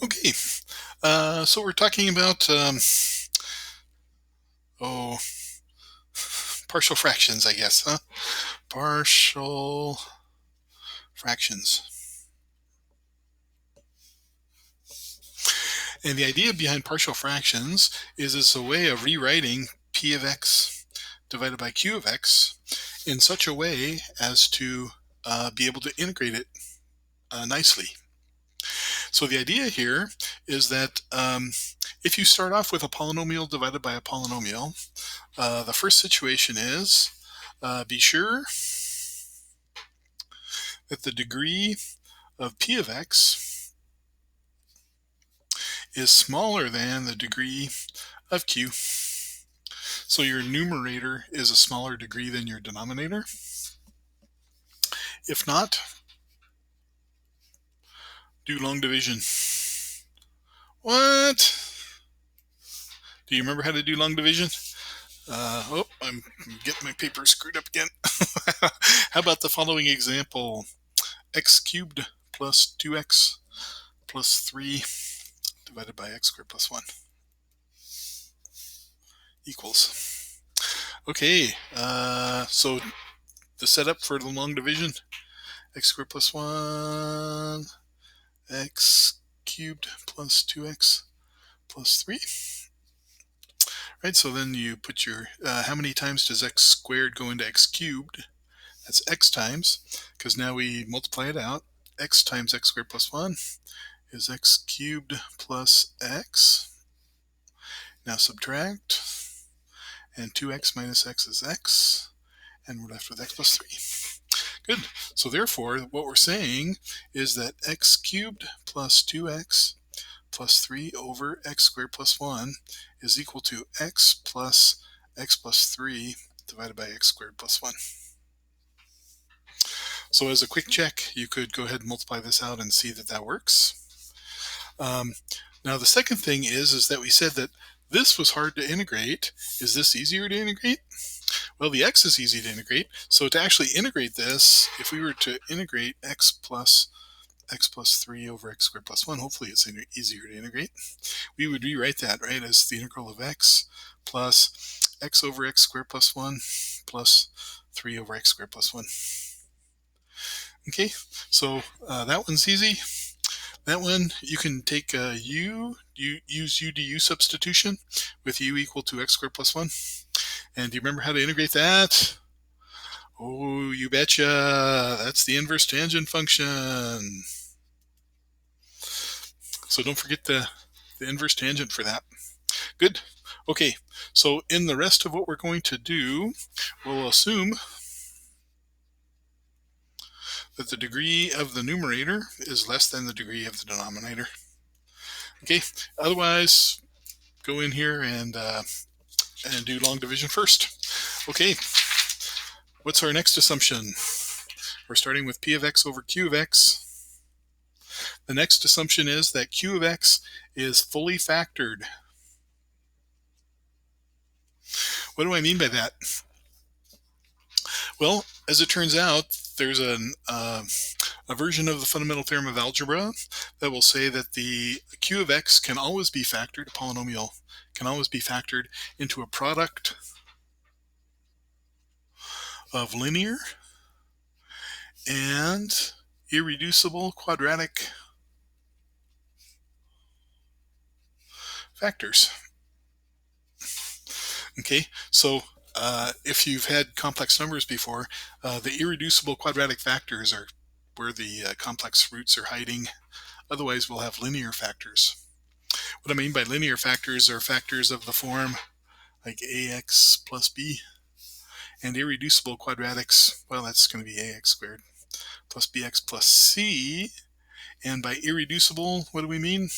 Okay, so we're talking about oh, partial fractions, I guess, huh? Partial fractions. And the idea behind partial fractions is it's a way of rewriting p of x divided by q of x in such a way as to be able to integrate it nicely. So the idea here is that if you start off with a polynomial divided by a polynomial, the first situation is be sure that the degree of p of x is smaller than the degree of q. So your numerator is a smaller degree than your denominator. If not, do long division. What? Do you remember how to do long division? I'm getting my paper screwed up again. How about the following example? X cubed plus 2x plus 3 divided by x squared plus 1 equals. Okay, so the setup for the long division, x squared plus 1, x cubed plus 2x plus 3. Right, so then you put your, how many times does x squared go into x cubed? That's x times, because now we multiply it out. X times x squared plus 1 is x cubed plus x. Now subtract, and 2x minus x is x, and we're left with x plus 3. Good. So therefore, what we're saying is that x cubed plus 2x plus 3 over x squared plus 1 is equal to x plus 3 divided by x squared plus 1. So as a quick check, you could go ahead and multiply this out and see that that works. Now the second thing is that we said that this was hard to integrate. Is this easier to integrate? Well, the x is easy to integrate. So to actually integrate this, if we were to integrate x plus 3 over x squared plus 1, hopefully it's easier to integrate. We would rewrite that, right, as the integral of x plus x over x squared plus 1 plus 3 over x squared plus 1. Okay, so that one's easy. That one, you can take use u du substitution with u equal to x squared plus 1. And do you remember how to integrate that? Oh, you betcha. That's the inverse tangent function. So don't forget the inverse tangent for that. Good. Okay, so in the rest of what we're going to do, we'll assume that the degree of the numerator is less than the degree of the denominator. Okay, otherwise, go in here and do long division first. Okay, what's our next assumption? We're starting with p of x over q of x. The next assumption is that q of x is fully factored. What do I mean by that? Well, as it turns out, there's a version of the fundamental theorem of algebra that will say that the q of x can always be factored, a polynomial can always be factored into a product of linear and irreducible quadratic factors. Okay, so if you've had complex numbers before, the irreducible quadratic factors are where the complex roots are hiding. Otherwise, we'll have linear factors. What I mean by linear factors are factors of the form like ax plus b, and irreducible quadratics, well, that's going to be ax squared plus bx plus c. And by irreducible, what do we mean?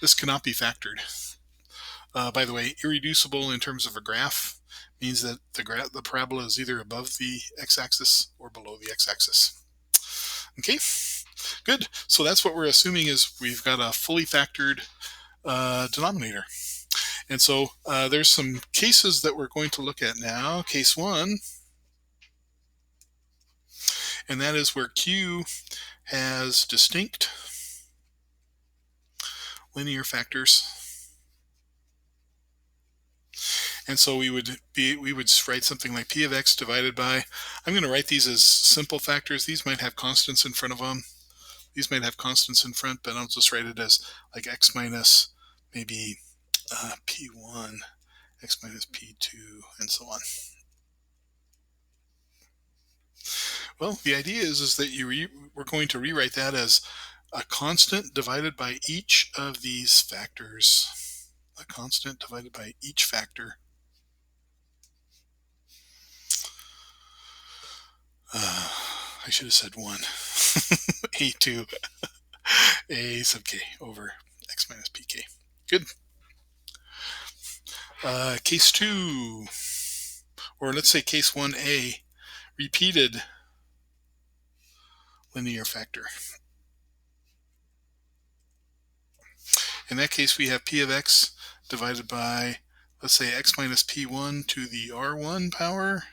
This cannot be factored. By the way, irreducible in terms of a graph means that the parabola is either above the x-axis or below the x-axis. Okay, good. So that's what we're assuming is we've got a fully factored denominator. And so there's some cases that we're going to look at now. Case 1, and that is where q has distinct linear factors. And so we would write something like p of x divided by, I'm going to write these as simple factors. These might have constants in front of them. These might have constants in front, but I'll just write it as like x minus maybe p1, x minus p2, and so on. Well, the idea is that we're going to rewrite that as a constant divided by each of these factors. A constant divided by each factor. I should have said 1. a2 a sub k over x minus pk. Good. Case 2, or let's say case 1a, repeated linear factor. In that case, we have p of x divided by, let's say, x minus p1 to the r1 power.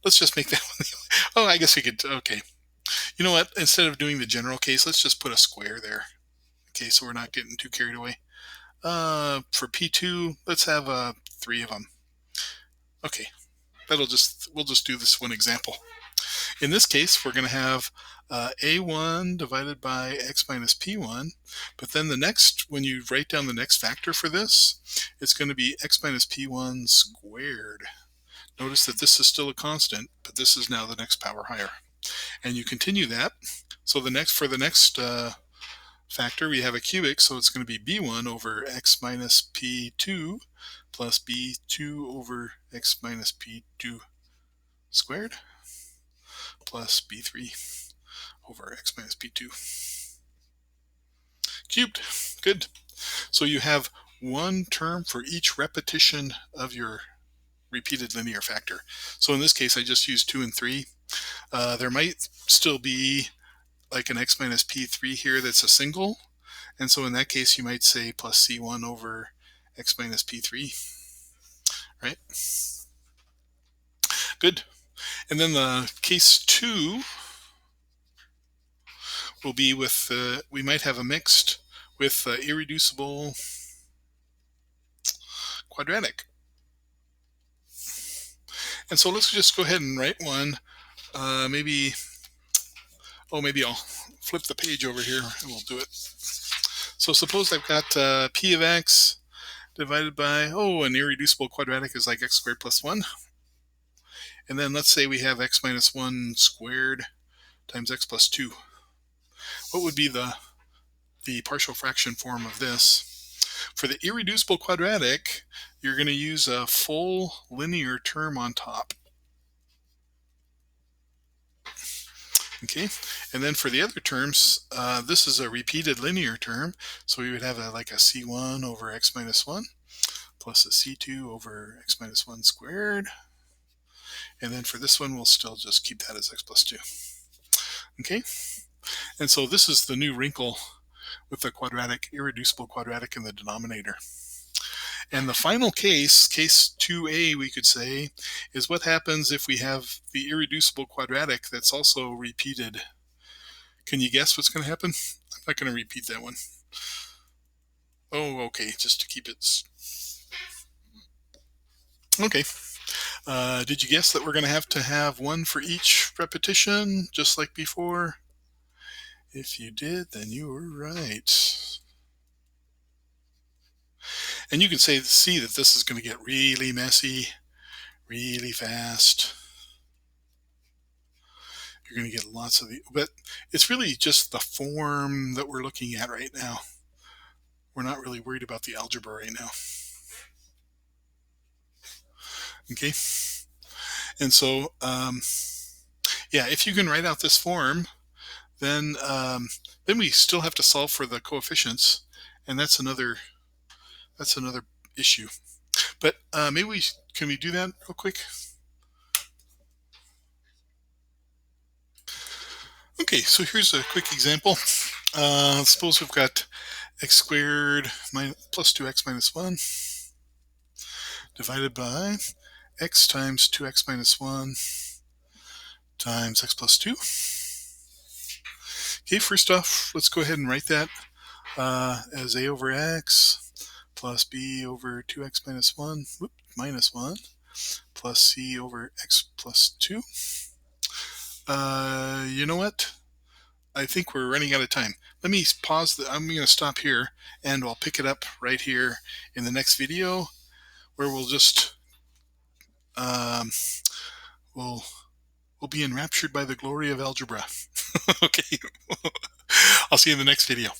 Let's just make that one. Oh, I guess we could, okay. You know what? Instead of doing the general case, let's just put a square there. Okay, so we're not getting too carried away. For P2, let's have 3 of them. Okay, we'll just do this one example. In this case, we're going to have A1 divided by x minus P1, but then when you write down the next factor for this, it's going to be x minus P1 squared. Notice that this is still a constant, but this is now the next power higher. And you continue that. So for the next factor, we have a cubic, so it's going to be b1 over x minus p2 plus b2 over x minus p2 squared plus b3 over x minus p2 cubed. Good. So you have one term for each repetition of your repeated linear factor. So in this case, I just used 2 and 3. There might still be like an x minus p3 here that's a single. And so in that case, you might say plus c1 over x minus p3, right? Good. And then the case 2 will be with, we might have a mixed with irreducible quadratic. And so let's just go ahead and write one. Maybe I'll flip the page over here and we'll do it. So suppose I've got p of x divided by, an irreducible quadratic is like x squared plus 1. And then let's say we have x minus 1 squared times x plus 2. What would be the partial fraction form of this? For the irreducible quadratic, you're going to use a full linear term on top. Okay, and then for the other terms, this is a repeated linear term, so we would have like a c1 over x minus 1 plus a c2 over x minus 1 squared. And then for this one, we'll still just keep that as x plus 2. Okay, and so this is the new wrinkle with the irreducible quadratic in the denominator. And the final case, case 2a, we could say, is what happens if we have the irreducible quadratic that's also repeated. Can you guess what's going to happen? I'm not going to repeat that one. Oh, okay, just to keep it. Okay. Did you guess that we're going to have one for each repetition, just like before? If you did, then you were right. And you can see that this is going to get really messy, really fast. You're going to get lots of but it's really just the form that we're looking at right now. We're not really worried about the algebra right now. Okay. And so, yeah, if you can write out this form, then we still have to solve for the coefficients, and that's another issue. But maybe can we do that real quick? Okay, so here's a quick example. Suppose we've got x squared plus 2x minus 1 divided by x times 2x minus 1 times x plus 2. Okay, first off, let's go ahead and write that as a over x plus b over 2x minus 1, minus 1, plus c over x plus 2. You know what? I think we're running out of time. Let me pause. I'm going to stop here, and I'll pick it up right here in the next video, where we'll just um, we'll be enraptured by the glory of algebra. Okay, I'll see you in the next video.